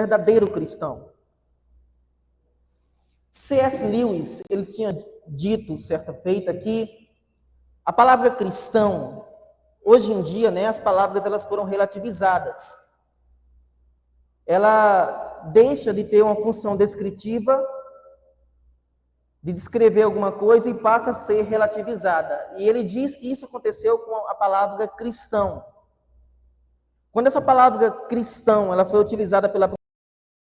verdadeiro cristão. C.S. Lewis, ele tinha dito certa feita que a palavra cristão, hoje em dia, né, as palavras elas foram relativizadas. Ela deixa de ter uma função descritiva, de descrever alguma coisa e passa a ser relativizada. E ele diz que isso aconteceu com a palavra cristão. Quando essa palavra cristão ela foi utilizada pela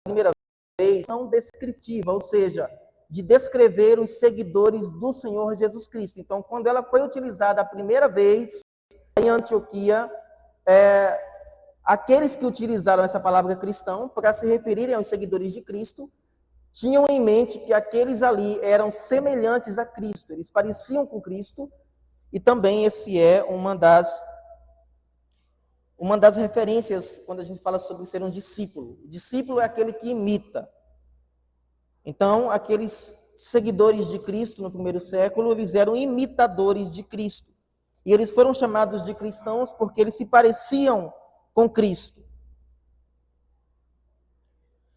primeira vez, não descritiva, ou seja, de descrever os seguidores do Senhor Jesus Cristo. Então, quando ela foi utilizada a primeira vez em Antioquia, aqueles que utilizaram essa palavra cristão para se referirem aos seguidores de Cristo, tinham em mente que aqueles ali eram semelhantes a Cristo, eles pareciam com Cristo, e também esse é uma das referências quando a gente fala sobre ser um discípulo. O discípulo é aquele que imita. Então, aqueles seguidores de Cristo no primeiro século, eles eram imitadores de Cristo. E eles foram chamados de cristãos porque eles se pareciam com Cristo.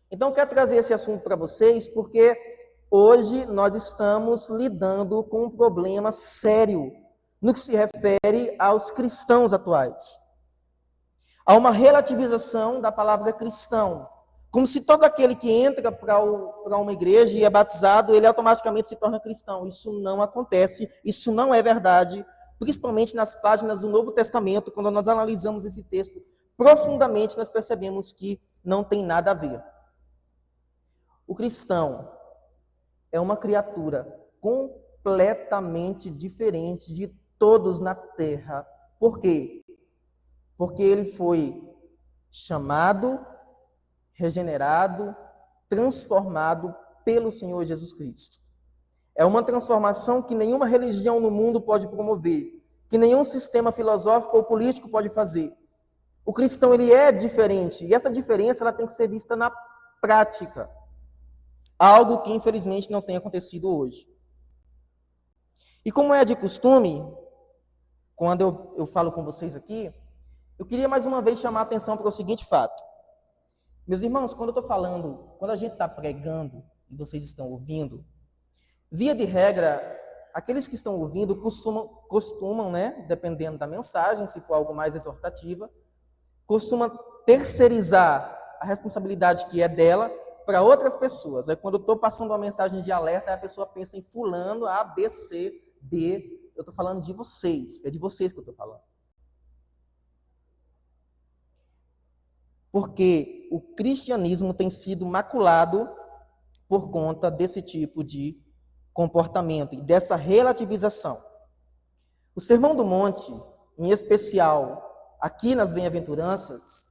Então, eu quero trazer esse assunto para vocês porque hoje nós estamos lidando com um problema sério no que se refere aos cristãos atuais. Há uma relativização da palavra cristão, como se todo aquele que entra para uma igreja e é batizado, ele automaticamente se torna cristão. Isso não acontece, isso não é verdade, principalmente nas páginas do Novo Testamento, quando nós analisamos esse texto profundamente, nós percebemos que não tem nada a ver. O cristão é uma criatura completamente diferente de todos na terra. Por quê? Porque ele foi chamado, regenerado, transformado pelo Senhor Jesus Cristo. É uma transformação que nenhuma religião no mundo pode promover, que nenhum sistema filosófico ou político pode fazer. O cristão, ele é diferente, e essa diferença ela tem que ser vista na prática. Algo que, infelizmente, não tem acontecido hoje. E como é de costume, quando eu falo com vocês aqui, eu queria mais uma vez chamar a atenção para o seguinte fato. Meus irmãos, quando eu estou falando, quando a gente está pregando e vocês estão ouvindo, via de regra, aqueles que estão ouvindo costumam, né, dependendo da mensagem, se for algo mais exortativa, costumam terceirizar a responsabilidade que é dela para outras pessoas. Aí quando eu estou passando uma mensagem de alerta, a pessoa pensa em fulano, A, B, C, D. Eu estou falando de vocês, é de vocês que eu estou falando. Porque o cristianismo tem sido maculado por conta desse tipo de comportamento e dessa relativização. O Sermão do Monte, em especial aqui nas Bem-aventuranças,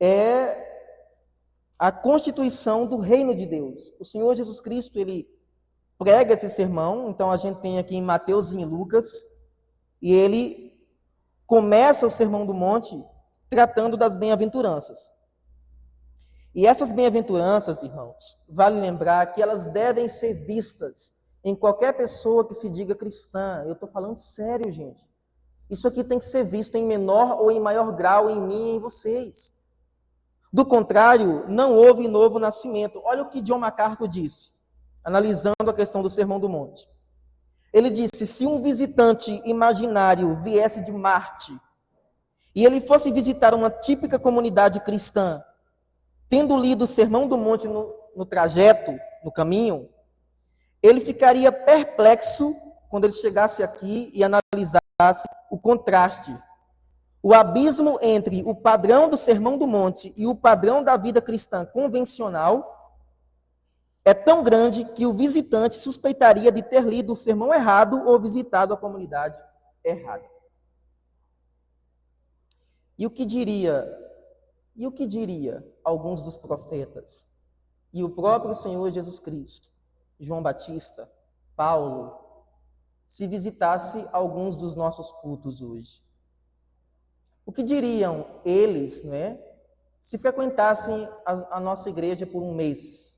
é a constituição do reino de Deus. O Senhor Jesus Cristo, ele prega esse sermão, então a gente tem aqui em Mateus e em Lucas, e ele começa o Sermão do Monte tratando das bem-aventuranças. E essas bem-aventuranças, irmãos, vale lembrar que elas devem ser vistas em qualquer pessoa que se diga cristã. Eu estou falando sério, gente. Isso aqui tem que ser visto em menor ou em maior grau em mim e em vocês. Do contrário, não houve novo nascimento. Olha o que John MacArthur disse, analisando a questão do Sermão do Monte. Ele disse, se um visitante imaginário viesse de Marte e ele fosse visitar uma típica comunidade cristã, tendo lido o Sermão do Monte no trajeto, no caminho, ele ficaria perplexo quando ele chegasse aqui e analisasse o contraste. O abismo entre o padrão do Sermão do Monte e o padrão da vida cristã convencional é tão grande que o visitante suspeitaria de ter lido o sermão errado ou visitado a comunidade errada. E o que diria alguns dos profetas e o próprio Senhor Jesus Cristo, João Batista, Paulo, se visitasse alguns dos nossos cultos hoje? O que diriam eles, né, se frequentassem a nossa igreja por um mês?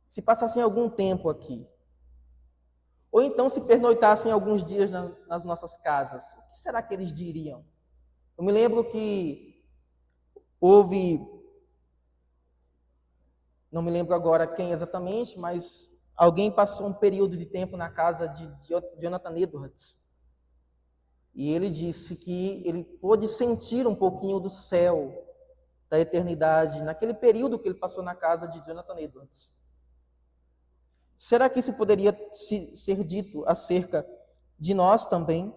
Se passassem algum tempo aqui? Ou então se pernoitassem alguns dias nas nossas casas? O que será que eles diriam? Eu me lembro que houve não me lembro agora quem exatamente, mas alguém passou um período de tempo na casa de Jonathan Edwards. E ele disse que ele pôde sentir um pouquinho do céu, da eternidade, naquele período que ele passou na casa de Jonathan Edwards. Será que isso poderia ser dito acerca de nós também?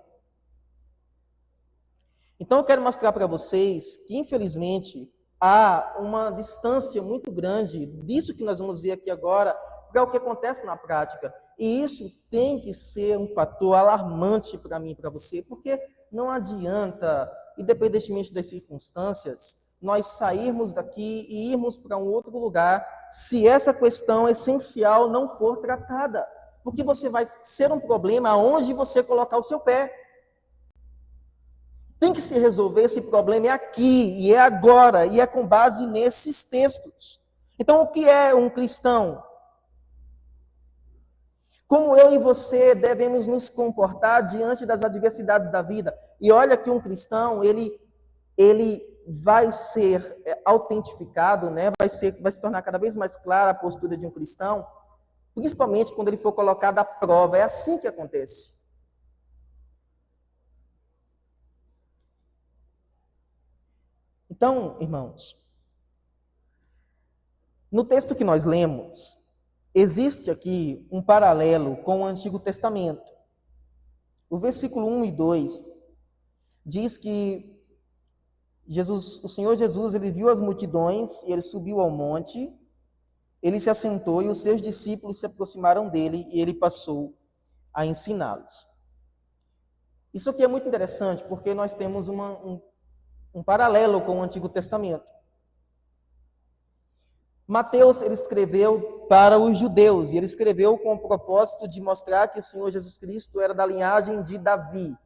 Então eu quero mostrar para vocês que, infelizmente, há uma distância muito grande disso que nós vamos ver aqui agora para o que acontece na prática. E isso tem que ser um fator alarmante para mim e para você, porque não adianta, independentemente das circunstâncias, nós sairmos daqui e irmos para um outro lugar se essa questão essencial não for tratada. Porque você vai ser um problema aonde você colocar o seu pé. Tem que se resolver esse problema é aqui, e é agora, e é com base nesses textos. Então, o que é um cristão? Como eu e você devemos nos comportar diante das adversidades da vida? E olha que um cristão, ele vai ser autentificado, né? Vai se tornar cada vez mais clara a postura de um cristão, principalmente quando ele for colocado à prova. É assim que acontece. Então, irmãos, no texto que nós lemos, existe aqui um paralelo com o Antigo Testamento. O versículo 1 e 2 diz que o Senhor Jesus, ele viu as multidões e ele subiu ao monte, ele se assentou e os seus discípulos se aproximaram dele e ele passou a ensiná-los. Isso aqui é muito interessante porque nós temos um paralelo com o Antigo Testamento. Mateus, ele escreveu para os judeus, e ele escreveu com o propósito de mostrar que o Senhor Jesus Cristo era da linhagem de Davi.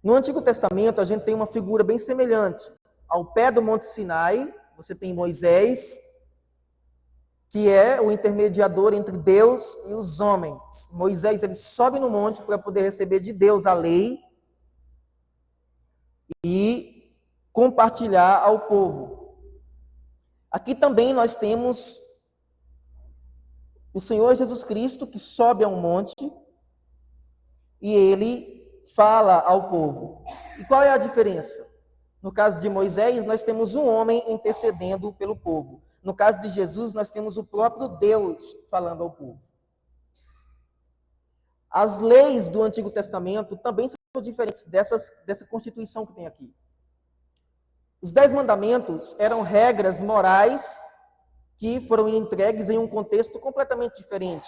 No Antigo Testamento, a gente tem uma figura bem semelhante. Ao pé do Monte Sinai, você tem Moisés, que é o intermediador entre Deus e os homens. Moisés, ele sobe no monte para poder receber de Deus a lei e compartilhar ao povo. Aqui também nós temos o Senhor Jesus Cristo que sobe a um monte e ele fala ao povo. E qual é a diferença? No caso de Moisés, nós temos um homem intercedendo pelo povo. No caso de Jesus, nós temos o próprio Deus falando ao povo. As leis do Antigo Testamento também são diferentes dessa constituição que tem aqui. Os 10 mandamentos eram regras morais que foram entregues em um contexto completamente diferente.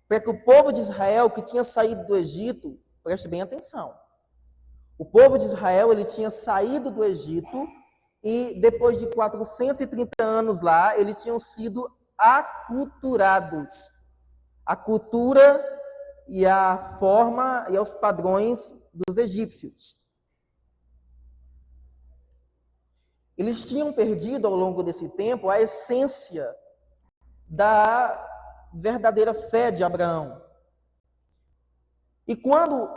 Para que o povo de Israel, que tinha saído do Egito, preste bem atenção. O povo de Israel, ele tinha saído do Egito e depois de 430 anos lá, eles tinham sido aculturados. A cultura e a forma e os padrões dos egípcios. Eles tinham perdido ao longo desse tempo a essência da verdadeira fé de Abraão. E quando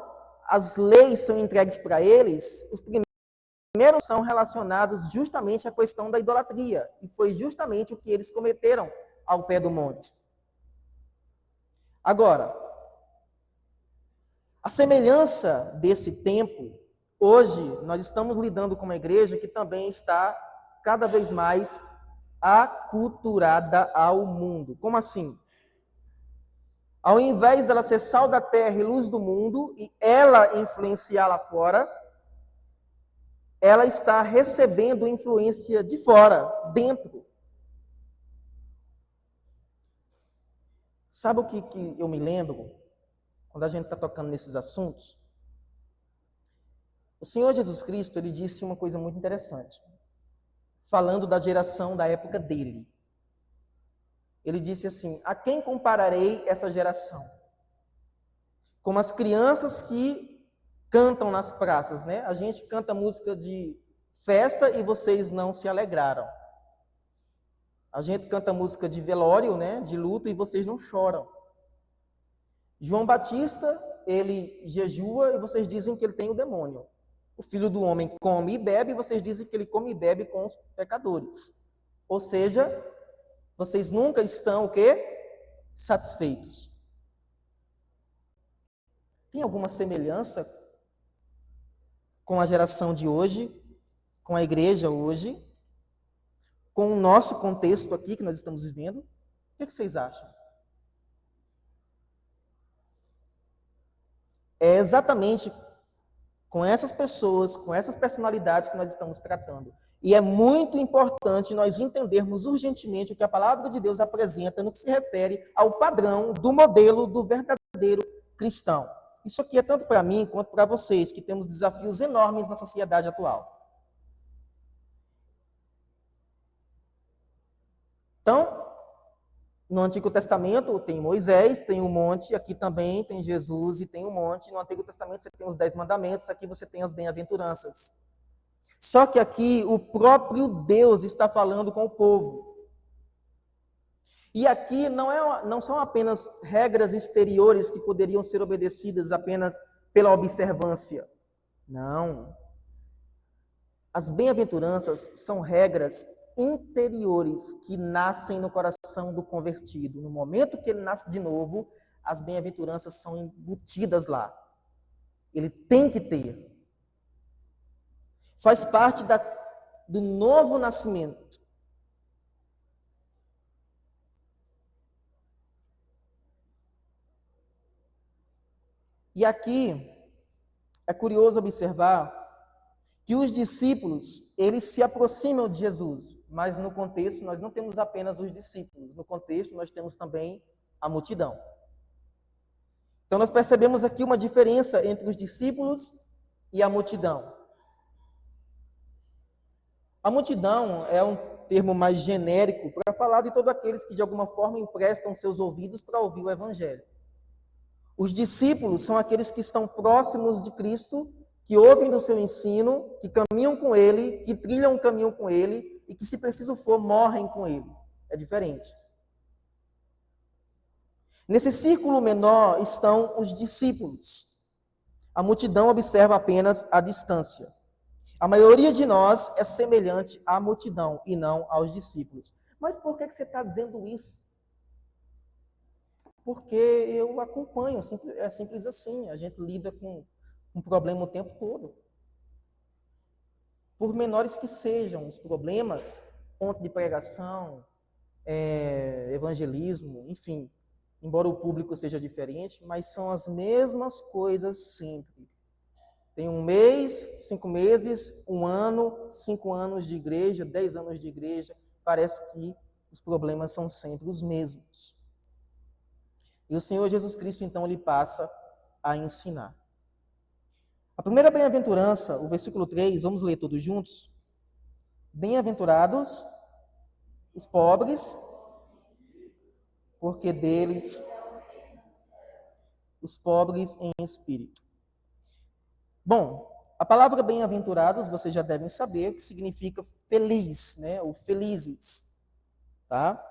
as leis são entregues para eles, os primeiros são relacionados justamente à questão da idolatria. E foi justamente o que eles cometeram ao pé do monte. Agora, a semelhança desse tempo, hoje nós estamos lidando com uma igreja que também está cada vez mais aculturada ao mundo. Como assim? Ao invés dela ser sal da terra e luz do mundo, e ela influenciar lá fora, ela está recebendo influência de fora, dentro. Sabe o que eu me lembro, quando a gente está tocando nesses assuntos? O Senhor Jesus Cristo, ele disse uma coisa muito interessante, falando da geração da época dele. Ele disse assim: a quem compararei essa geração? Como as crianças que cantam nas praças, né? A gente canta música de festa e vocês não se alegraram. A gente canta música de velório, né? De luto, e vocês não choram. João Batista, ele jejua e vocês dizem que ele tem o demônio. O Filho do Homem come e bebe e vocês dizem que ele come e bebe com os pecadores. Ou seja, vocês nunca estão o quê? Satisfeitos. Tem alguma semelhança com a geração de hoje, com a igreja hoje, com o nosso contexto aqui que nós estamos vivendo? O que vocês acham? É exatamente com essas pessoas, com essas personalidades que nós estamos tratando. E é muito importante nós entendermos urgentemente o que a palavra de Deus apresenta no que se refere ao padrão do modelo do verdadeiro cristão. Isso aqui é tanto para mim quanto para vocês, que temos desafios enormes na sociedade atual. Então, no Antigo Testamento tem Moisés, tem um monte, aqui também tem Jesus e tem um monte. No Antigo Testamento você tem os 10 mandamentos, aqui você tem as bem-aventuranças. Só que aqui o próprio Deus está falando com o povo. E aqui não são apenas regras exteriores que poderiam ser obedecidas apenas pela observância. Não. As bem-aventuranças são regras interiores que nascem no coração do convertido. No momento que ele nasce de novo, as bem-aventuranças são embutidas lá. Ele tem que ter. Faz parte do novo nascimento. E aqui é curioso observar que os discípulos, eles se aproximam de Jesus, mas no contexto nós não temos apenas os discípulos, no contexto nós temos também a multidão. Então nós percebemos aqui uma diferença entre os discípulos e a multidão. A multidão é um termo mais genérico para falar de todos aqueles que de alguma forma emprestam seus ouvidos para ouvir o evangelho. Os discípulos são aqueles que estão próximos de Cristo, que ouvem do seu ensino, que caminham com ele, que trilham um caminho com ele e que, se preciso for, morrem com ele. É diferente. Nesse círculo menor estão os discípulos. A multidão observa apenas a distância. A maioria de nós é semelhante à multidão e não aos discípulos. Mas por que você está dizendo isso? Porque eu acompanho, é simples assim. A gente lida com um problema o tempo todo. Por menores que sejam os problemas, ponto de pregação, evangelismo, enfim, embora o público seja diferente, mas são as mesmas coisas sempre. Tem 1 mês, 5 meses, 1 ano, 5 anos de igreja, 10 anos de igreja, parece que os problemas são sempre os mesmos. E o Senhor Jesus Cristo, então, ele passa a ensinar. A primeira bem-aventurança, o versículo 3, vamos ler todos juntos? Bem-aventurados os pobres, porque deles os pobres em espírito. Bom, a palavra bem-aventurados, vocês já devem saber que significa feliz, né? Ou felizes, tá?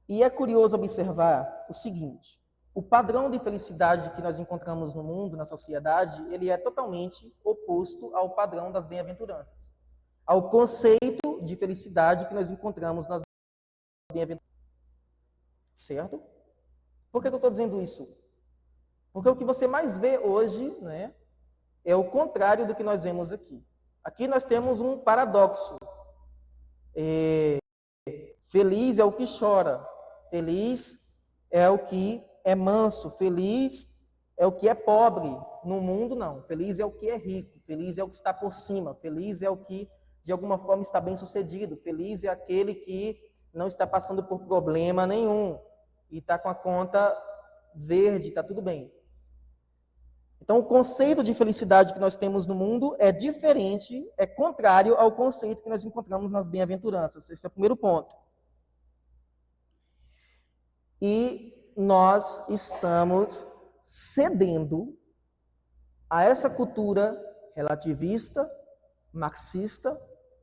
E é curioso observar o seguinte: o padrão de felicidade que nós encontramos no mundo, na sociedade, ele é totalmente oposto ao padrão das bem-aventuranças, ao conceito de felicidade que nós encontramos nas bem-aventuranças. Certo? Por que eu estou dizendo isso? Porque o que você mais vê hoje, né, é o contrário do que nós vemos aqui. Aqui nós temos um paradoxo. Feliz é o que chora. Feliz é o que é manso. Feliz é o que é pobre. No mundo, não. Feliz é o que é rico. Feliz é o que está por cima. Feliz é o que, de alguma forma, está bem sucedido. Feliz é aquele que não está passando por problema nenhum e está com a conta verde, está tudo bem. Então, o conceito de felicidade que nós temos no mundo é diferente, é contrário ao conceito que nós encontramos nas bem-aventuranças. Esse é o primeiro ponto. E nós estamos cedendo a essa cultura relativista, marxista,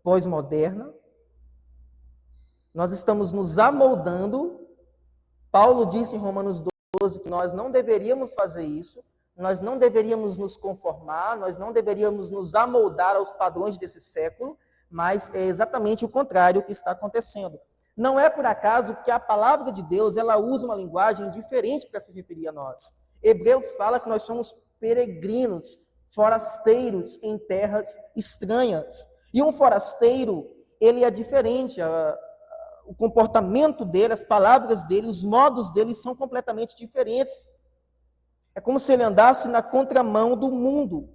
pós-moderna. Nós estamos nos amoldando. Paulo disse em Romanos 12 que nós não deveríamos fazer isso. nós não deveríamos nos conformar, nós não deveríamos nos amoldar aos padrões desse século, mas é exatamente o contrário que está acontecendo. Não é por acaso que a palavra de Deus, ela usa uma linguagem diferente para se referir a nós. Hebreus fala que nós somos peregrinos, forasteiros em terras estranhas. E um forasteiro, ele é diferente, o comportamento dele, as palavras dele, os modos dele são completamente diferentes. É como se ele andasse na contramão do mundo.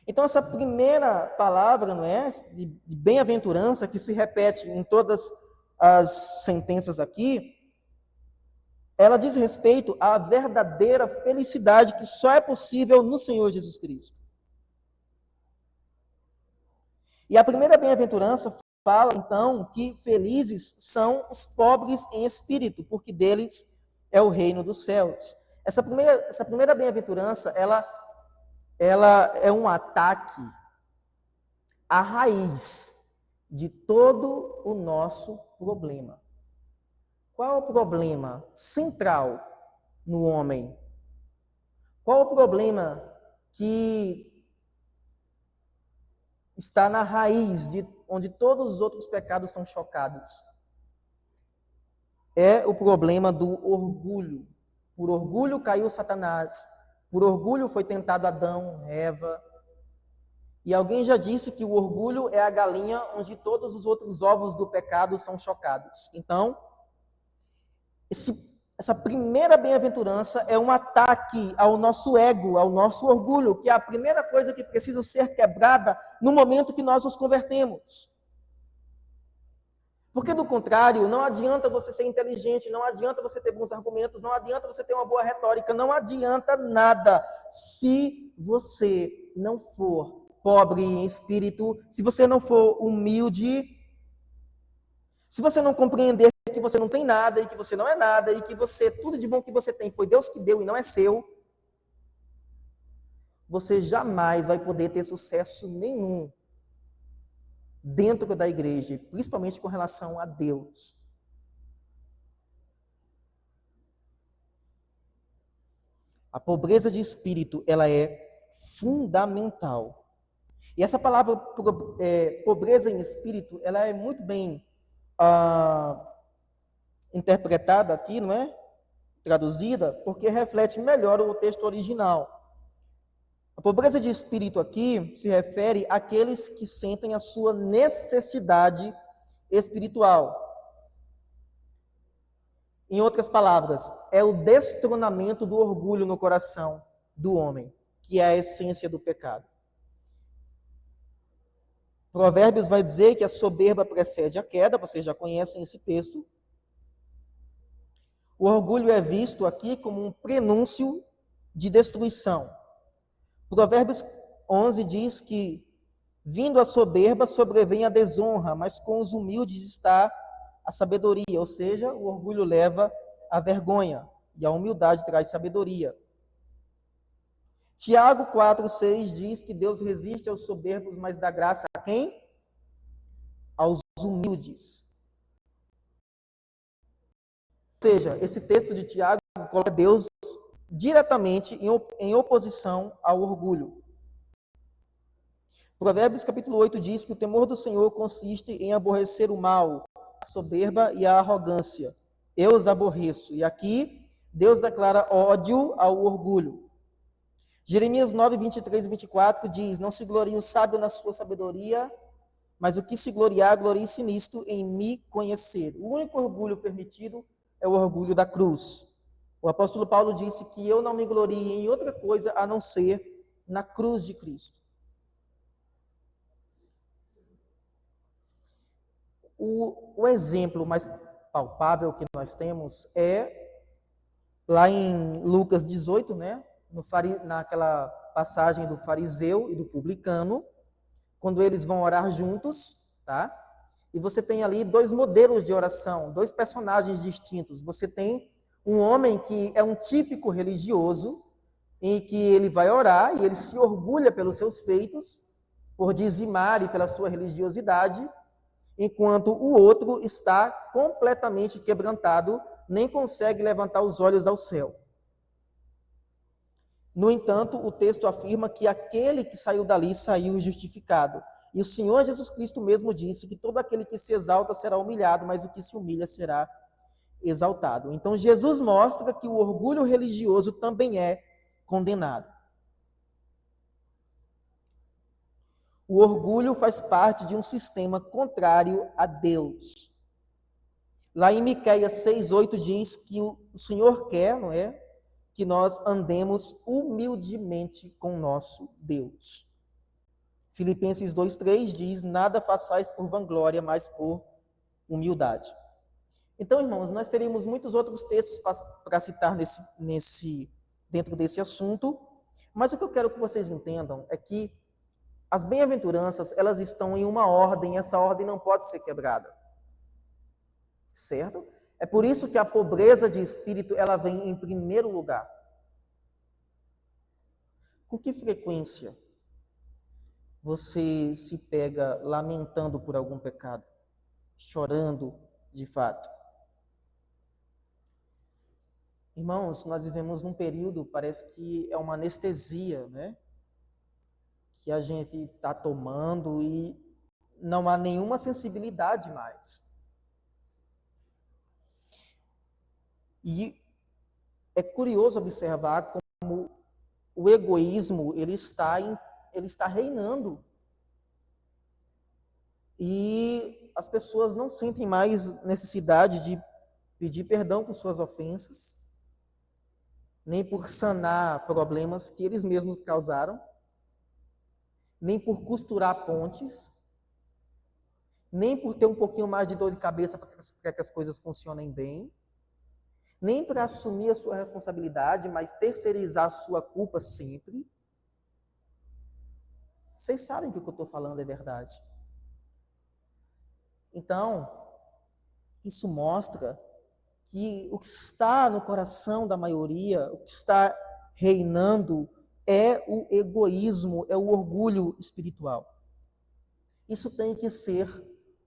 Então, essa primeira palavra, não é, de bem-aventurança, que se repete em todas as sentenças aqui, ela diz respeito à verdadeira felicidade que só é possível no Senhor Jesus Cristo. E a primeira bem-aventurança fala, então, que felizes são os pobres em espírito, porque deles é o reino dos céus. Essa primeira bem-aventurança, ela é um ataque à raiz de todo o nosso problema. Qual é o problema central no homem? Qual é o problema que está na raiz de onde todos os outros pecados são chocados? É o problema do orgulho. Por orgulho caiu Satanás. Por orgulho foi tentado Adão, Eva. E alguém já disse que o orgulho é a galinha onde todos os outros ovos do pecado são chocados. Então, essa primeira bem-aventurança é um ataque ao nosso ego, ao nosso orgulho, que é a primeira coisa que precisa ser quebrada no momento que nós nos convertemos. Porque, do contrário, não adianta você ser inteligente, não adianta você ter bons argumentos, não adianta você ter uma boa retórica, não adianta nada se você não for pobre em espírito, se você não for humilde, se você não compreender que você não tem nada e que você não é nada e que você, tudo de bom que você tem foi Deus que deu e não é seu, você jamais vai poder ter sucesso nenhum dentro da igreja, principalmente com relação a Deus. A pobreza de espírito, ela é fundamental. E essa palavra pobreza em espírito, ela é muito bem interpretada aqui, não é? Traduzida, porque reflete melhor o texto original. A pobreza de espírito aqui se refere àqueles que sentem a sua necessidade espiritual. Em outras palavras, é o destronamento do orgulho no coração do homem, que é a essência do pecado. Provérbios vai dizer que a soberba precede a queda, vocês já conhecem esse texto. O orgulho é visto aqui como um prenúncio de destruição. Provérbios 11 diz que, vindo a soberba, sobrevém a desonra, mas com os humildes está a sabedoria, ou seja, o orgulho leva à vergonha, e a humildade traz sabedoria. Tiago 4,6 diz que Deus resiste aos soberbos, mas dá graça a quem? Aos humildes. Ou seja, esse texto de Tiago coloca Deus diretamente em oposição ao orgulho. Provérbios capítulo 8 diz que o temor do Senhor consiste em aborrecer o mal, a soberba e a arrogância. Eu os aborreço. E aqui, Deus declara ódio ao orgulho. Jeremias 9, 23 e 24 diz, não se glorie o sábio na sua sabedoria, mas o que se gloriar, glorie-se nisto, em me conhecer. O único orgulho permitido é o orgulho da cruz. O apóstolo Paulo disse que eu não me glorie em outra coisa a não ser na cruz de Cristo. O exemplo mais palpável que nós temos é lá em Lucas 18, né? Naquela passagem do fariseu e do publicano, quando eles vão orar juntos, tá? E você tem ali dois modelos de oração, dois personagens distintos. Você tem um homem que é um típico religioso, em que ele vai orar e ele se orgulha pelos seus feitos, por dizimar e pela sua religiosidade, enquanto o outro está completamente quebrantado, nem consegue levantar os olhos ao céu. No entanto, o texto afirma que aquele que saiu dali saiu justificado. E o Senhor Jesus Cristo mesmo disse que todo aquele que se exalta será humilhado, mas o que se humilha será exaltado. Então, Jesus mostra que o orgulho religioso também é condenado. O orgulho faz parte de um sistema contrário a Deus. Lá em Miqueias 6:8 diz que o Senhor quer, não é, que nós andemos humildemente com nosso Deus. Filipenses 2:3 diz: nada façais por vanglória, mas por humildade. Então, irmãos, nós teríamos muitos outros textos para citar dentro desse assunto, mas o que eu quero que vocês entendam é que as bem-aventuranças, elas estão em uma ordem, e essa ordem não pode ser quebrada. Certo? É por isso que a pobreza de espírito, ela vem em primeiro lugar. Com que frequência você se pega lamentando por algum pecado? Chorando de fato? Irmãos, nós vivemos num período, parece que é uma anestesia, né? Que a gente está tomando e não há nenhuma sensibilidade mais. E é curioso observar como o egoísmo ele está reinando. E as pessoas não sentem mais necessidade de pedir perdão por suas ofensas, nem por sanar problemas que eles mesmos causaram, nem por costurar pontes, nem por ter um pouquinho mais de dor de cabeça para que as coisas funcionem bem, nem para assumir a sua responsabilidade, mas terceirizar a sua culpa sempre. Vocês sabem que o que eu estou falando é verdade. Então, isso mostra que o que está no coração da maioria, o que está reinando, é o egoísmo, é o orgulho espiritual. Isso tem que ser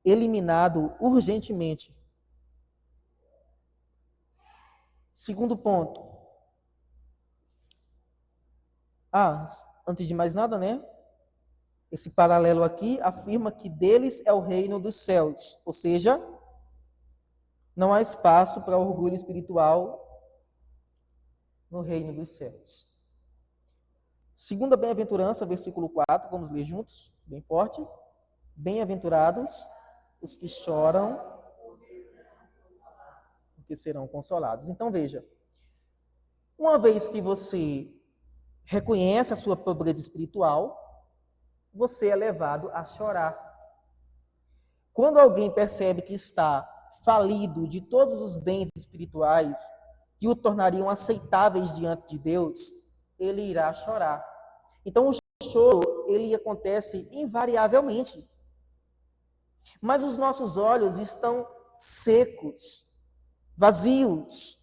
eliminado urgentemente. Segundo ponto. Antes de mais nada, né? Esse paralelo aqui afirma que deles é o reino dos céus, ou seja, não há espaço para orgulho espiritual no reino dos céus. Segunda bem-aventurança, versículo 4, vamos ler juntos, bem forte. Bem-aventurados os que choram, porque serão consolados. Então veja, uma vez que você reconhece a sua pobreza espiritual, você é levado a chorar. Quando alguém percebe que está falido de todos os bens espirituais que o tornariam aceitáveis diante de Deus, ele irá chorar. Então o choro, ele acontece invariavelmente. Mas os nossos olhos estão secos, vazios.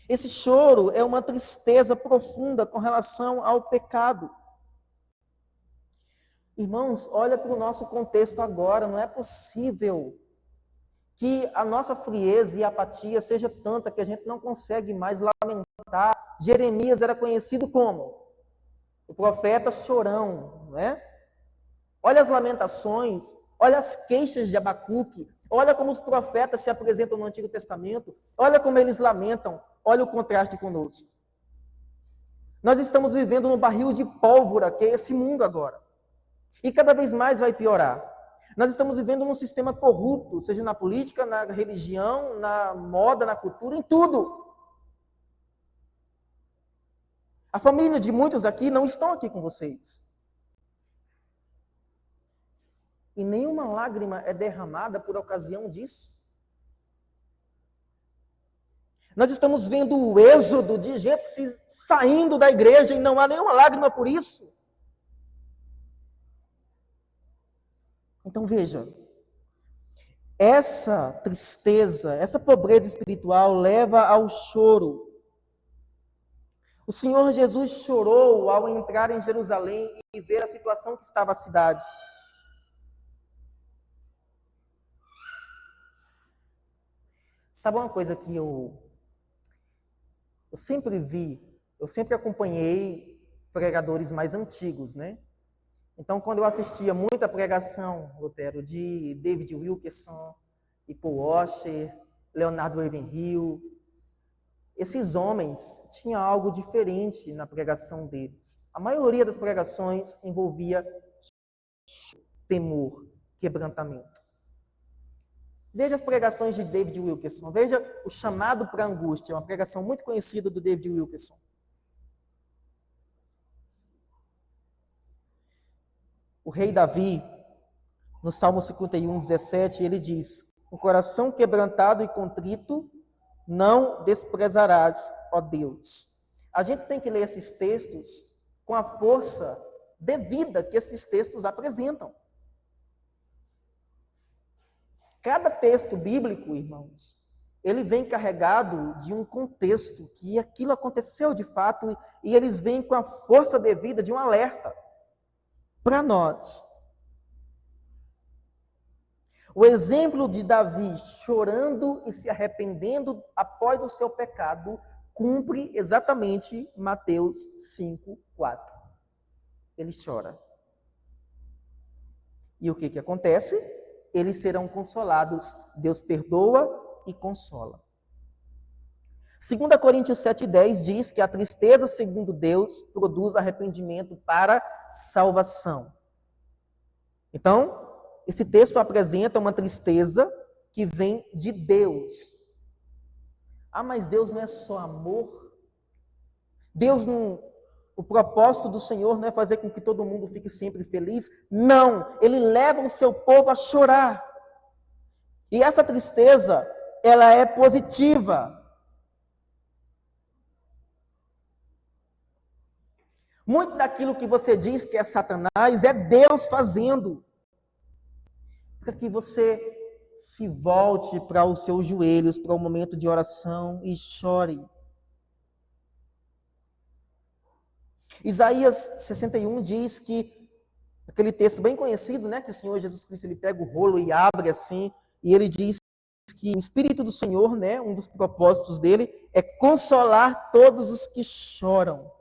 Esse choro é uma tristeza profunda com relação ao pecado. Irmãos, olha para o nosso contexto agora, não é possível que a nossa frieza e apatia seja tanta que a gente não consegue mais lamentar. Jeremias era conhecido como o profeta chorão, não é? Olha as lamentações, olha as queixas de Abacuque, olha como os profetas se apresentam no Antigo Testamento, olha como eles lamentam, olha o contraste conosco. Nós estamos vivendo num barril de pólvora, que é esse mundo agora. E cada vez mais vai piorar. Nós estamos vivendo num sistema corrupto, seja na política, na religião, na moda, na cultura, em tudo. A família de muitos aqui não estão aqui com vocês. E nenhuma lágrima é derramada por ocasião disso. Nós estamos vendo o êxodo de gente saindo da igreja e não há nenhuma lágrima por isso. Então veja, essa tristeza, essa pobreza espiritual leva ao choro. O Senhor Jesus chorou ao entrar em Jerusalém e ver a situação que estava a cidade. Sabe uma coisa que eu sempre vi Eu sempre acompanhei pregadores mais antigos, né? Então, quando eu assistia muita pregação, Lutero, de David Wilkerson, e Paul Washer, Leonardo Ravenhill, esses homens tinham algo diferente na pregação deles. A maioria das pregações envolvia temor, quebrantamento. Veja as pregações de David Wilkerson. Veja o chamado para a angústia, uma pregação muito conhecida do David Wilkerson. O rei Davi, no Salmo 51, 17, ele diz: o coração quebrantado e contrito não desprezarás, ó Deus. A gente tem que ler esses textos com a força devida que esses textos apresentam. Cada texto bíblico, irmãos, ele vem carregado de um contexto, que aquilo aconteceu de fato, e eles vêm com a força devida de um alerta para nós. O exemplo de Davi chorando e se arrependendo após o seu pecado cumpre exatamente Mateus 5:4. Ele chora. E o que acontece? Eles serão consolados. Deus perdoa e consola. 2 Coríntios 7:10 diz que a tristeza, segundo Deus, produz arrependimento para salvação. Então, esse texto apresenta uma tristeza que vem de Deus. Ah, mas Deus não é só amor? Deus não... O propósito do Senhor não é fazer com que todo mundo fique sempre feliz? Não! Ele leva o seu povo a chorar. E essa tristeza, ela é positiva. Muito daquilo que você diz que é Satanás é Deus fazendo. Para que você se volte para os seus joelhos, para o momento de oração e chore. Isaías 61 diz que, aquele texto bem conhecido, né, que o Senhor Jesus Cristo ele pega o rolo e abre assim, e ele diz que o Espírito do Senhor, né, um dos propósitos dele, é consolar todos os que choram.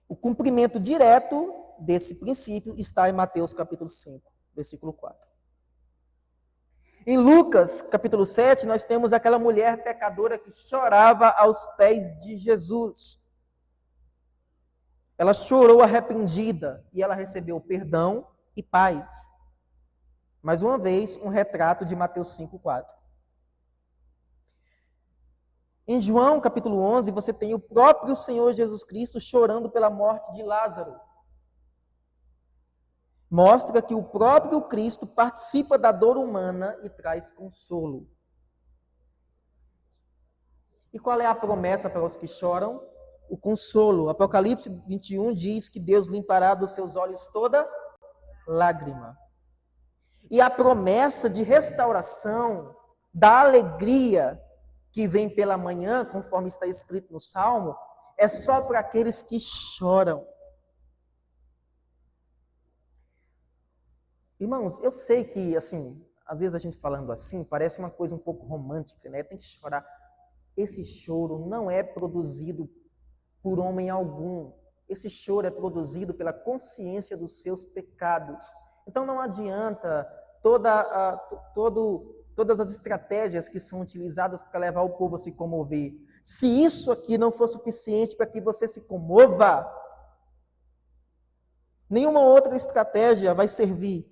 O cumprimento direto desse princípio está em Mateus capítulo 5, versículo 4. Em Lucas capítulo 7, nós temos aquela mulher pecadora que chorava aos pés de Jesus. Ela chorou arrependida e ela recebeu perdão e paz. Mais uma vez, um retrato de Mateus 5:4. Em João capítulo 11, você tem o próprio Senhor Jesus Cristo chorando pela morte de Lázaro. Mostra que o próprio Cristo participa da dor humana e traz consolo. E qual é a promessa para os que choram? O consolo. Apocalipse 21 diz que Deus limpará dos seus olhos toda lágrima. E a promessa de restauração, da alegria que vem pela manhã, conforme está escrito no Salmo, é só para aqueles que choram. Irmãos, eu sei que, assim, às vezes a gente falando assim, parece uma coisa um pouco romântica, né? Tem que chorar. Esse choro não é produzido por homem algum. Esse choro é produzido pela consciência dos seus pecados. Então não adianta todas as estratégias que são utilizadas para levar o povo a se comover. Se isso aqui não for suficiente para que você se comova, nenhuma outra estratégia vai servir.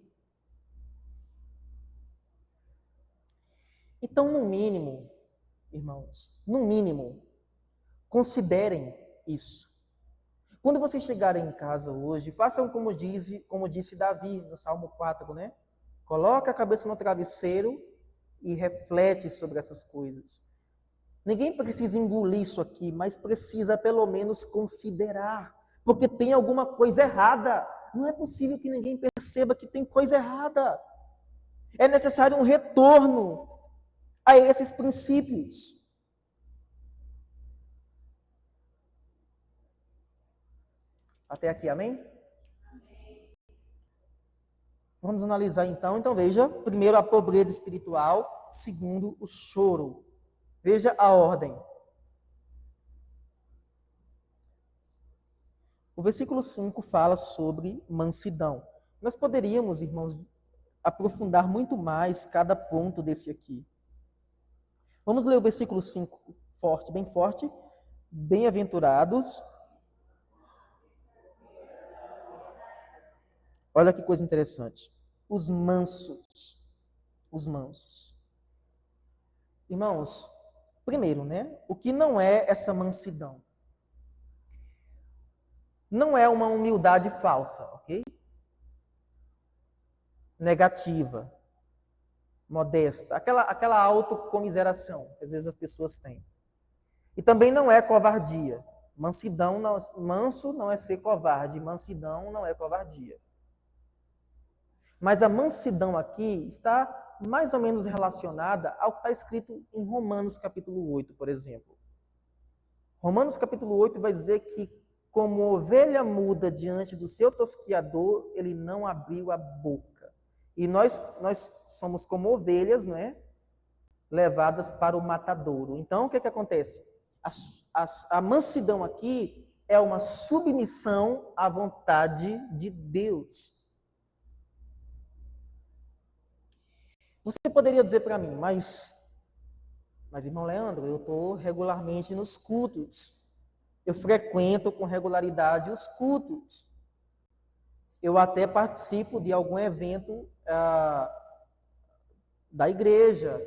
Então, no mínimo, irmãos, no mínimo, considerem isso. Quando vocês chegarem em casa hoje, façam como disse Davi no Salmo 4, né? Coloca a cabeça no travesseiro e reflete sobre essas coisas. Ninguém precisa engolir isso aqui, mas precisa pelo menos considerar, porque tem alguma coisa errada. Não é possível que ninguém perceba que tem coisa errada. É necessário um retorno a esses princípios. Até aqui, amém? Vamos analisar então. Então veja, primeiro a pobreza espiritual, segundo o choro. Veja a ordem. O versículo 5 fala sobre mansidão. Nós poderíamos, irmãos, aprofundar muito mais cada ponto desse aqui. Vamos ler o versículo 5 forte, bem forte. Bem-aventurados. Olha que coisa interessante. Os mansos. Os mansos. Irmãos, primeiro, né? O que não é essa mansidão? Não é uma humildade falsa, ok? Negativa, modesta, aquela autocomiseração que às vezes as pessoas têm. E também não é covardia. Manso não é ser covarde, mansidão não é covardia. Mas a mansidão aqui está mais ou menos relacionada ao que está escrito em Romanos capítulo 8, por exemplo. Romanos capítulo 8 vai dizer que como ovelha muda diante do seu tosquiador, ele não abriu a boca. E nós somos como ovelhas, né? Levadas para o matadouro. Então, o que acontece? A mansidão aqui é uma submissão à vontade de Deus. Você poderia dizer para mim, mas irmão Leandro, eu estou regularmente nos cultos. Eu frequento com regularidade os cultos. Eu até participo de algum evento da igreja.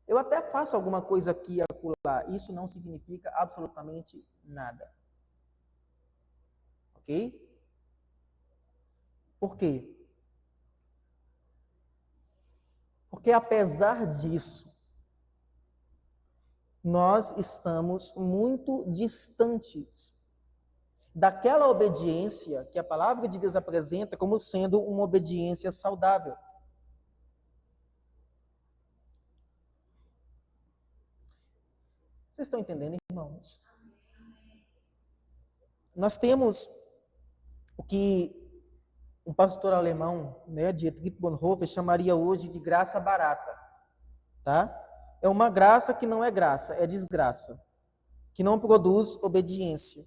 Eu até faço alguma coisa aqui e acolá. Isso não significa absolutamente nada. Ok? Por quê? Porque apesar disso, nós estamos muito distantes daquela obediência que a palavra de Deus apresenta como sendo uma obediência saudável. Vocês estão entendendo, irmãos? Nós temos o que um pastor alemão, né, Dietrich Bonhoeffer, chamaria hoje de graça barata. Tá? É uma graça que não é graça, é desgraça, que não produz obediência.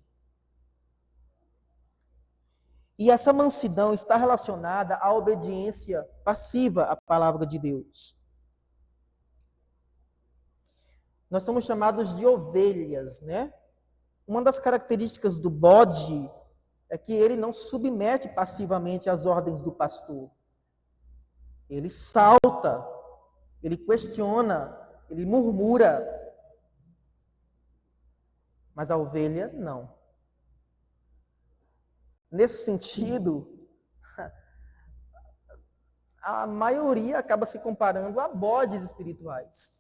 E essa mansidão está relacionada à obediência passiva à palavra de Deus. Nós somos chamados de ovelhas, né? Uma das características do bode é que ele não submete passivamente às ordens do pastor. Ele salta, ele questiona, ele murmura. Mas a ovelha, não. Nesse sentido, a maioria acaba se comparando a bodes espirituais.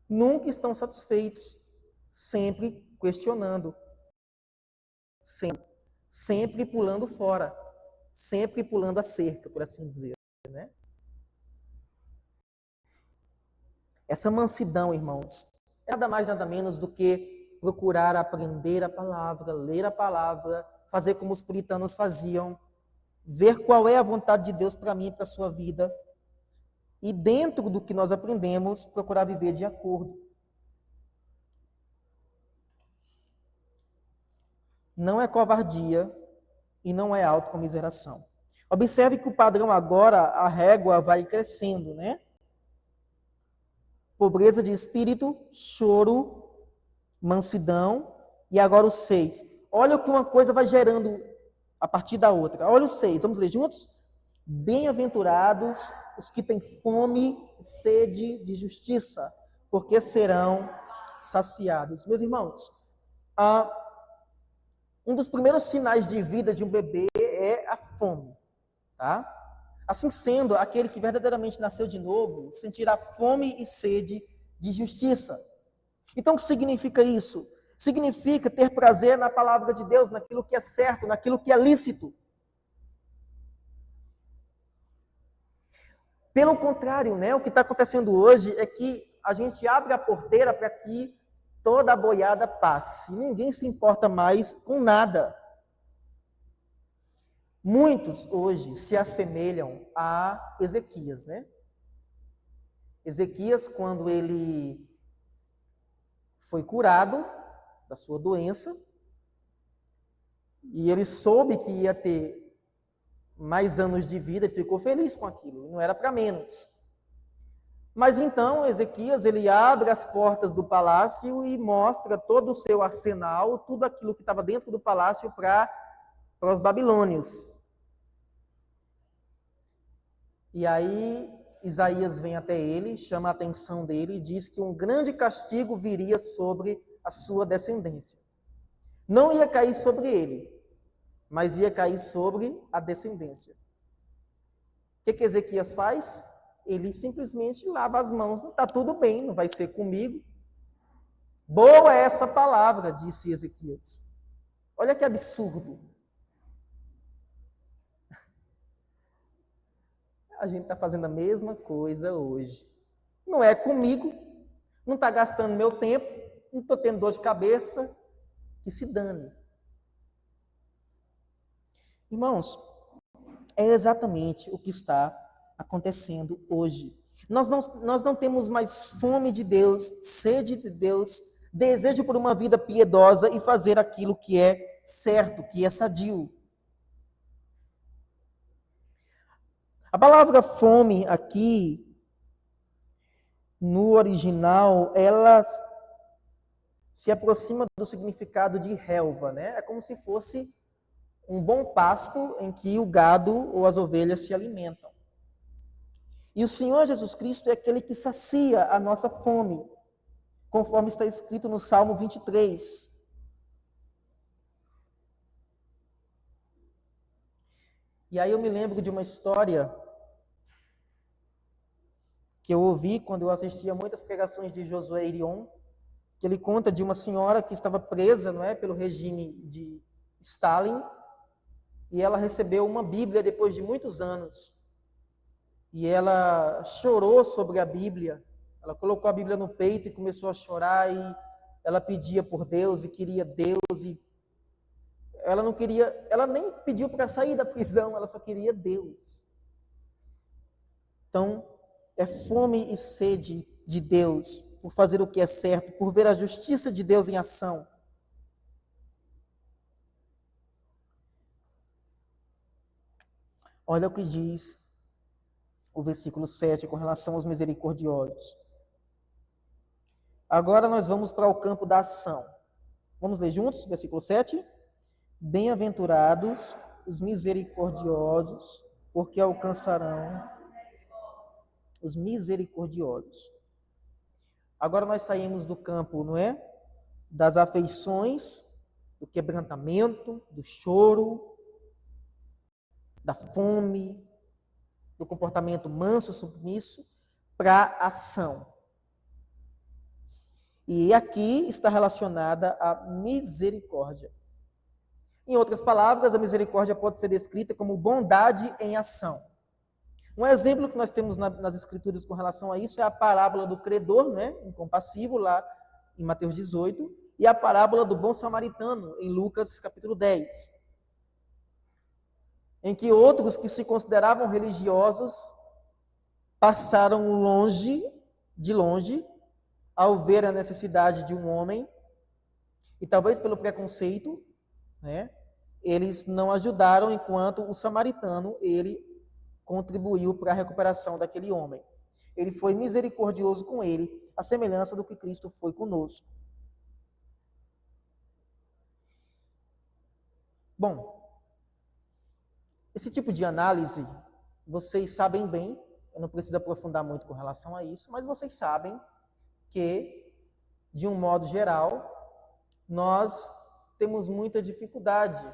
Nunca estão satisfeitos, sempre questionando, sempre pulando fora, sempre pulando a cerca, por assim dizer, né? Essa mansidão, irmãos, é nada mais nada menos do que procurar aprender a palavra, ler a palavra, fazer como os puritanos faziam, ver qual é a vontade de Deus para mim e para a sua vida, e dentro do que nós aprendemos, procurar viver de acordo. Não é covardia e não é autocomiseração. Observe que o padrão agora, a régua vai crescendo, né? Pobreza de espírito, choro, mansidão, e agora o 6. Olha o que uma coisa vai gerando a partir da outra. Olha o 6, vamos ler juntos? Bem-aventurados os que têm fome e sede de justiça, porque serão saciados. Meus irmãos, um dos primeiros sinais de vida de um bebê é a fome, tá? Assim sendo, aquele que verdadeiramente nasceu de novo sentirá fome e sede de justiça. Então, o que significa isso? Significa ter prazer na palavra de Deus, naquilo que é certo, naquilo que é lícito. Pelo contrário, né, o que está acontecendo hoje é que a gente abre a porteira para que toda a boiada passe. Ninguém se importa mais com nada. Muitos hoje se assemelham a Ezequias, né? Ezequias, quando ele foi curado da sua doença, e ele soube que ia ter mais anos de vida, ele ficou feliz com aquilo, não era para menos. Mas então Ezequias, ele abre as portas do palácio e mostra todo o seu arsenal, tudo aquilo que estava dentro do palácio para os babilônios. E aí Isaías vem até ele, chama a atenção dele e diz que um grande castigo viria sobre a sua descendência. Não ia cair sobre ele, mas ia cair sobre a descendência. O que Ezequias faz? Ele simplesmente lava as mãos. Está tudo bem, não vai ser comigo. Boa é essa palavra, disse Ezequias. Olha que absurdo. A gente está fazendo a mesma coisa hoje. Não é comigo, não está gastando meu tempo, não estou tendo dor de cabeça, que se dane. Irmãos, é exatamente o que está acontecendo hoje. Nós não temos mais fome de Deus, sede de Deus, desejo por uma vida piedosa e fazer aquilo que é certo, que é sadio. A palavra fome aqui, no original, ela se aproxima do significado de relva, né? É como se fosse um bom pasto em que o gado ou as ovelhas se alimentam. E o Senhor Jesus Cristo é aquele que sacia a nossa fome, conforme está escrito no Salmo 23. E aí eu me lembro de uma história que eu ouvi quando eu assistia muitas pregações de Josué Irion, que ele conta de uma senhora que estava presa, não é, pelo regime de Stalin, e ela recebeu uma Bíblia depois de muitos anos. E ela chorou sobre a Bíblia. Ela colocou a Bíblia no peito e começou a chorar, e ela pedia por Deus e queria Deus, e ela não queria, ela nem pediu para sair da prisão, ela só queria Deus. Então, é fome e sede de Deus, por fazer o que é certo, por ver a justiça de Deus em ação. Olha o que diz o versículo 7 com relação aos misericordiosos. Agora nós vamos para o campo da ação. Vamos ler juntos, versículo 7? Bem-aventurados os misericordiosos, porque alcançarão os misericordiosos. Agora nós saímos do campo, não é? Das afeições, do quebrantamento, do choro, da fome, do comportamento manso, submisso, para a ação. E aqui está relacionada a misericórdia. Em outras palavras, a misericórdia pode ser descrita como bondade em ação. Um exemplo que nós temos nas Escrituras com relação a isso é a parábola do credor, né, incompassivo, lá em Mateus 18, e a parábola do bom samaritano, em Lucas capítulo 10, em que outros que se consideravam religiosos passaram de longe, ao ver a necessidade de um homem, e talvez pelo preconceito, né, eles não ajudaram, enquanto o samaritano, ele contribuiu para a recuperação daquele homem. Ele foi misericordioso com ele, a semelhança do que Cristo foi conosco. Bom, esse tipo de análise, vocês sabem bem, eu não preciso aprofundar muito com relação a isso, mas vocês sabem que, de um modo geral, nós temos muita dificuldade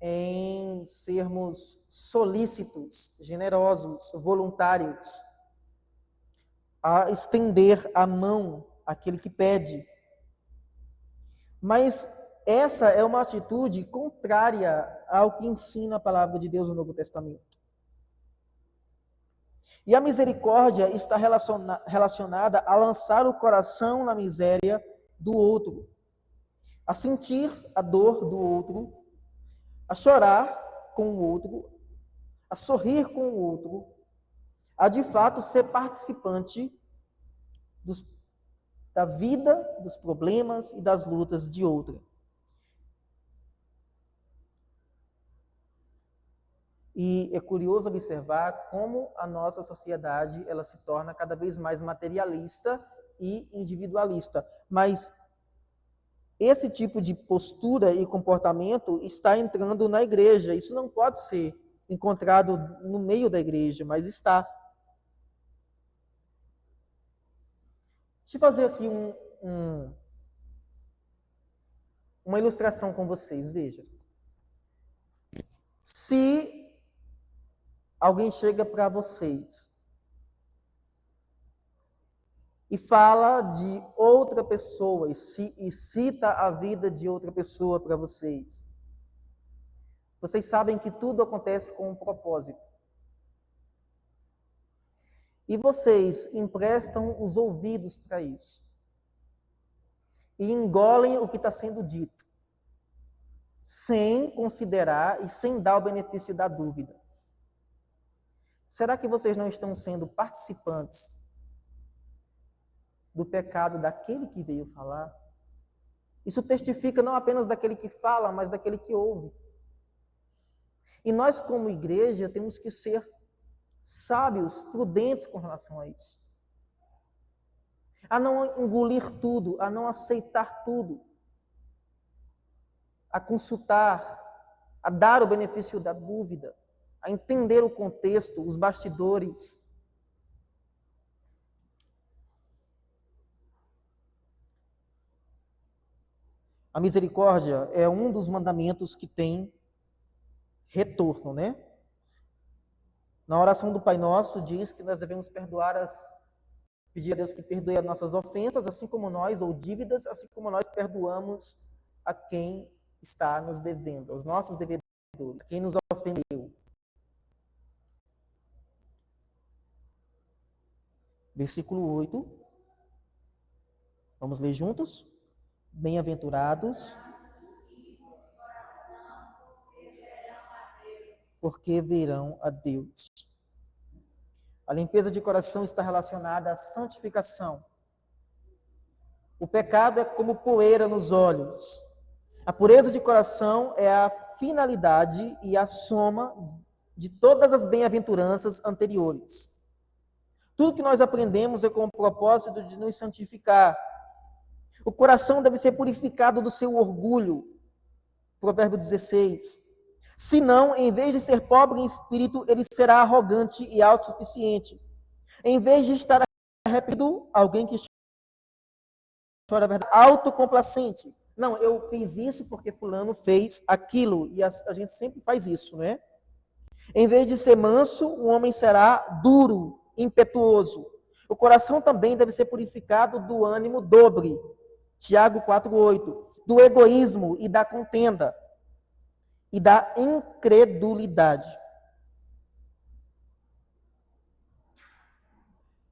em sermos solícitos, generosos, voluntários, a estender a mão àquele que pede. Mas essa é uma atitude contrária ao que ensina a palavra de Deus no Novo Testamento. E a misericórdia está relacionada a lançar o coração na miséria do outro, a sentir a dor do outro, a chorar com o outro, a sorrir com o outro, a de fato ser participante da vida, dos problemas e das lutas de outra. E é curioso observar como a nossa sociedade ela se torna cada vez mais materialista e individualista. Mas esse tipo de postura e comportamento está entrando na igreja. Isso não pode ser encontrado no meio da igreja, mas está. Deixa eu fazer aqui uma ilustração com vocês. Veja. Se alguém chega para vocês e fala de outra pessoa e cita a vida de outra pessoa para vocês, vocês sabem que tudo acontece com um propósito. E vocês emprestam os ouvidos para isso. E engolem o que está sendo dito, sem considerar e sem dar o benefício da dúvida. Será que vocês não estão sendo participantes do pecado daquele que veio falar? Isso testifica não apenas daquele que fala, mas daquele que ouve. E nós, como igreja, temos que ser sábios, prudentes com relação a isso. A não engolir tudo, a não aceitar tudo, a consultar, a dar o benefício da dúvida, a entender o contexto, os bastidores. A misericórdia é um dos mandamentos que tem retorno, né? Na oração do Pai Nosso diz que nós devemos pedir a Deus que perdoe as nossas ofensas, assim como nós, ou dívidas, assim como nós perdoamos a quem está nos devendo, aos nossos devedores, a quem nos ofendeu. Versículo 8. Vamos ler juntos? Bem-aventurados, porque verão a Deus. A limpeza de coração está relacionada à santificação. O pecado é como poeira nos olhos. A pureza de coração é a finalidade e a soma de todas as bem-aventuranças anteriores. Tudo que nós aprendemos é com o propósito de nos santificar. O coração deve ser purificado do seu orgulho. Provérbio 16. Senão, em vez de ser pobre em espírito, ele será arrogante e autossuficiente. Em vez de estar arrependido, alguém que chora a verdade, autocomplacente. Não, eu fiz isso porque fulano fez aquilo. E a gente sempre faz isso, né? Em vez de ser manso, o homem será duro, impetuoso. O coração também deve ser purificado do ânimo dobre. Tiago 4:8. Do egoísmo e da contenda. E da incredulidade.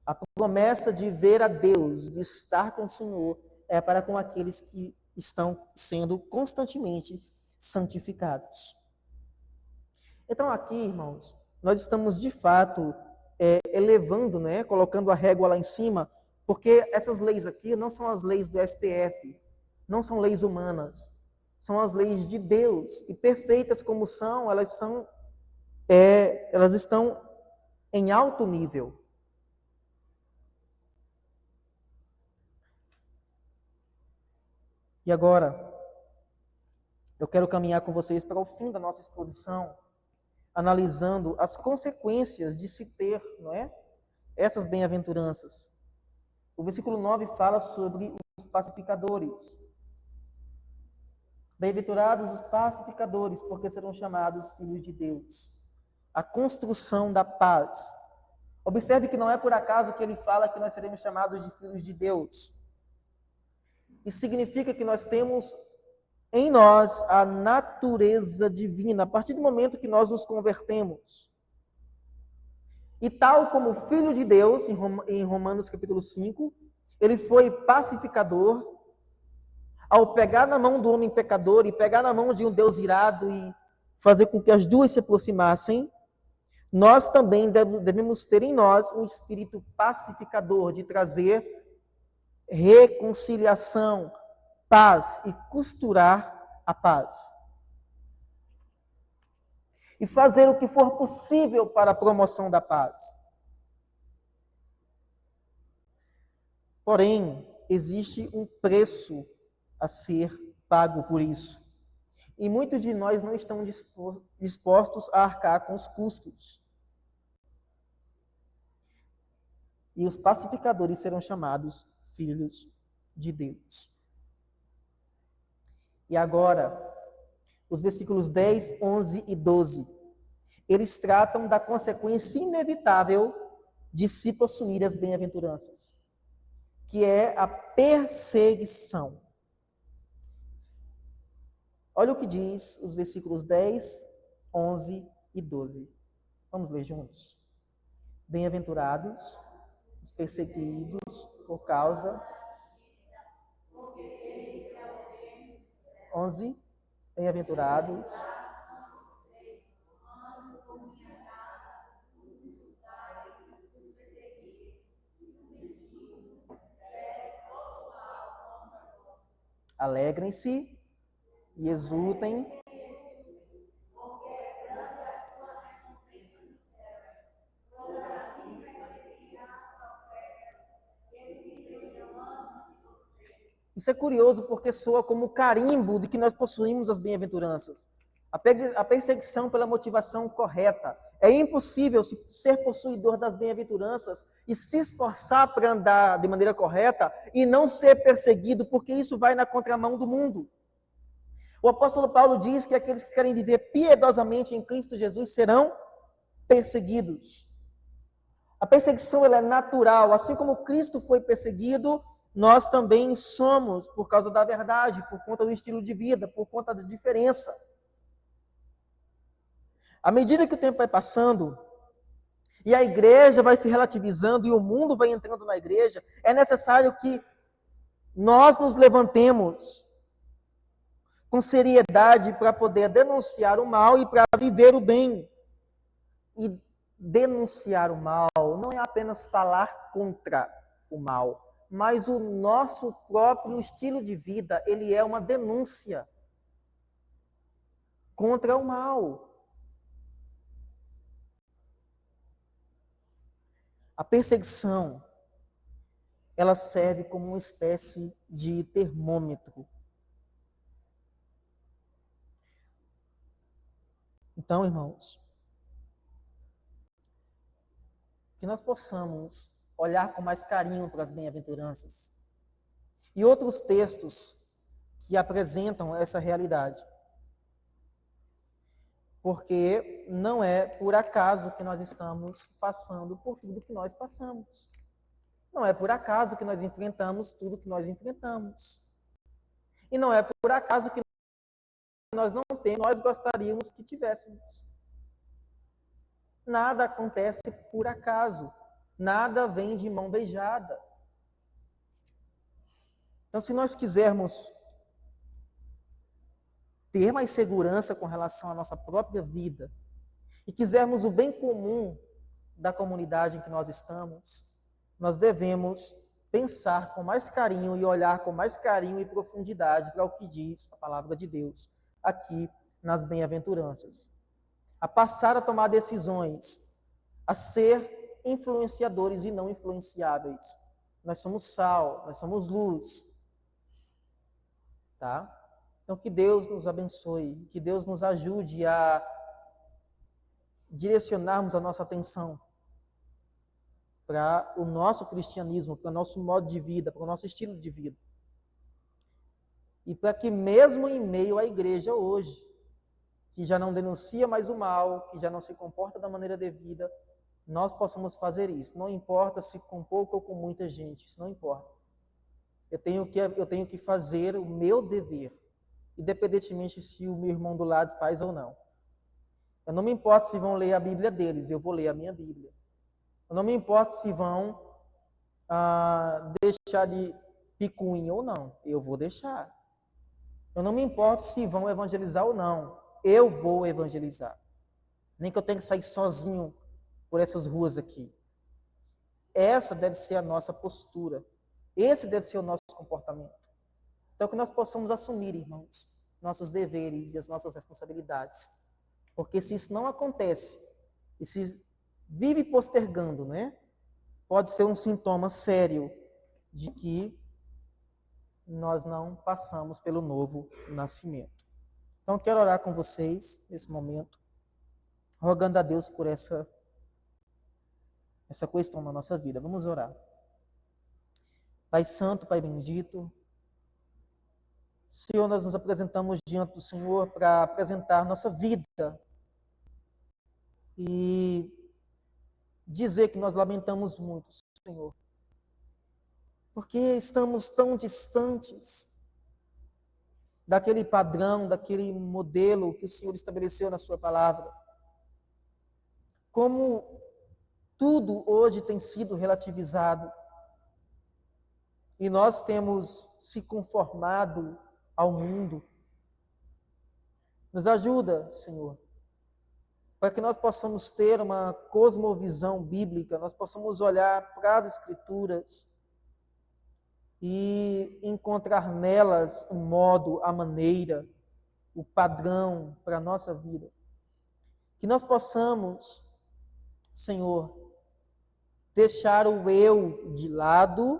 A promessa de ver a Deus, de estar com o Senhor, é para com aqueles que estão sendo constantemente santificados. Então aqui, irmãos, nós estamos de fato elevando, né, colocando a régua lá em cima, porque essas leis aqui não são as leis do STF, não são leis humanas. São as leis de Deus, e perfeitas como são, elas estão em alto nível. E agora, eu quero caminhar com vocês para o fim da nossa exposição, analisando as consequências de se ter, não é, essas bem-aventuranças. O versículo 9 fala sobre os pacificadores. Bem-aventurados os pacificadores, porque serão chamados filhos de Deus. A construção da paz. Observe que não é por acaso que ele fala que nós seremos chamados de filhos de Deus. Isso significa que nós temos em nós a natureza divina, a partir do momento que nós nos convertemos. E tal como filho de Deus, em Romanos capítulo 5, ele foi pacificador, ao pegar na mão do homem pecador e pegar na mão de um Deus irado e fazer com que as duas se aproximassem, nós também devemos ter em nós um espírito pacificador, de trazer reconciliação, paz e costurar a paz. E fazer o que for possível para a promoção da paz. Porém, existe um preço a ser pago por isso. E muitos de nós não estão dispostos a arcar com os custos. E os pacificadores serão chamados filhos de Deus. E agora, os versículos 10, 11 e 12, eles tratam da consequência inevitável de se possuir as bem-aventuranças, que é a perseguição. Olha o que diz os versículos 10, 11 e 12. Vamos ler juntos. Bem-aventurados os perseguidos por causa... 11. Bem-aventurados. Alegrem-se e exultem. Isso é curioso porque soa como carimbo de que nós possuímos as bem-aventuranças. A perseguição pela motivação correta. É impossível ser possuidor das bem-aventuranças e se esforçar para andar de maneira correta e não ser perseguido, porque isso vai na contramão do mundo. O apóstolo Paulo diz que aqueles que querem viver piedosamente em Cristo Jesus serão perseguidos. A perseguição ela é natural, assim como Cristo foi perseguido, nós também somos, por causa da verdade, por conta do estilo de vida, por conta da diferença. À medida que o tempo vai passando, e a igreja vai se relativizando, e o mundo vai entrando na igreja, é necessário que nós nos levantemos com seriedade para poder denunciar o mal e para viver o bem. E denunciar o mal não é apenas falar contra o mal, mas o nosso próprio estilo de vida, ele é uma denúncia contra o mal. A perseguição, ela serve como uma espécie de termômetro. Então, irmãos, que nós possamos olhar com mais carinho para as bem-aventuranças e outros textos que apresentam essa realidade. Porque não é por acaso que nós estamos passando por tudo que nós passamos. Não é por acaso que nós enfrentamos tudo que nós enfrentamos. E não é por acaso que nós não temos, nós gostaríamos que tivéssemos. Nada acontece por acaso. Nada vem de mão beijada. Então, se nós quisermos ter mais segurança com relação à nossa própria vida e quisermos o bem comum da comunidade em que nós estamos, nós devemos pensar com mais carinho e olhar com mais carinho e profundidade para o que diz a palavra de Deus aqui nas bem-aventuranças. A passar a tomar decisões, a ser influenciadores e não influenciáveis. Nós somos sal, nós somos luz. Tá? Então, que Deus nos abençoe, que Deus nos ajude a direcionarmos a nossa atenção para o nosso cristianismo, para o nosso modo de vida, para o nosso estilo de vida. E para que mesmo em meio à igreja hoje, que já não denuncia mais o mal, que já não se comporta da maneira devida, nós possamos fazer isso. Não importa se com pouca ou com muita gente, isso não importa. Eu tenho que fazer o meu dever, independentemente se o meu irmão do lado faz ou não. Eu não me importo se vão ler a Bíblia deles, eu vou ler a minha Bíblia. Eu não me importo se vão deixar de picuinha ou não, eu vou deixar. Eu não me importo se vão evangelizar ou não, eu vou evangelizar. Nem que eu tenha que sair sozinho por essas ruas aqui. Essa deve ser a nossa postura. Esse deve ser o nosso comportamento. Então, que nós possamos assumir, irmãos, nossos deveres e as nossas responsabilidades. Porque se isso não acontece, e se vive postergando, né? Pode ser um sintoma sério de que nós não passamos pelo novo nascimento. Então, quero orar com vocês nesse momento, rogando a Deus por essa questão na nossa vida. Vamos orar. Pai Santo, Pai Bendito, Senhor, nós nos apresentamos diante do Senhor para apresentar nossa vida e dizer que nós lamentamos muito, Senhor, porque estamos tão distantes daquele padrão, daquele modelo que o Senhor estabeleceu na sua palavra. Como tudo hoje tem sido relativizado e nós temos se conformado ao mundo. Nos ajuda, Senhor, para que nós possamos ter uma cosmovisão bíblica, nós possamos olhar para as Escrituras e encontrar nelas o modo, a maneira, o padrão para a nossa vida. Que nós possamos, Senhor, deixar o eu de lado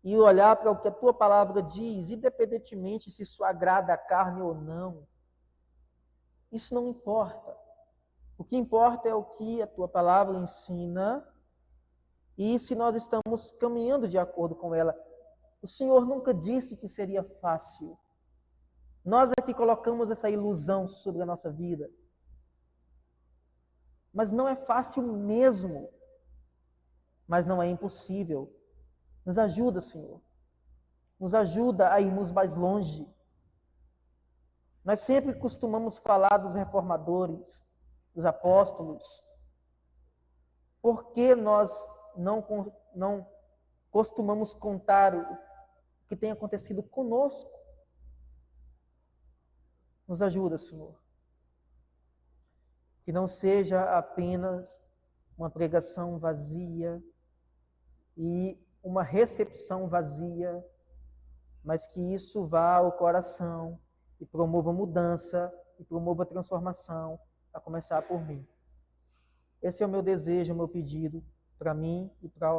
e olhar para o que a Tua palavra diz, independentemente se isso agrada a carne ou não. Isso não importa. O que importa é o que a Tua palavra ensina e se nós estamos caminhando de acordo com ela. O Senhor nunca disse que seria fácil. Nós aqui colocamos essa ilusão sobre a nossa vida. Mas não é fácil mesmo. Mas não é impossível. Nos ajuda, Senhor. Nos ajuda a irmos mais longe. Nós sempre costumamos falar dos reformadores, dos apóstolos. Por que nós não costumamos contar o que tem acontecido conosco? Nos ajuda, Senhor. Que não seja apenas uma pregação vazia e uma recepção vazia, mas que isso vá ao coração e promova mudança e promova transformação, a começar por mim. Esse é o meu desejo, o meu pedido para mim e para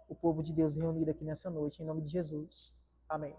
o povo de Deus reunido aqui nessa noite, em nome de Jesus. Amém.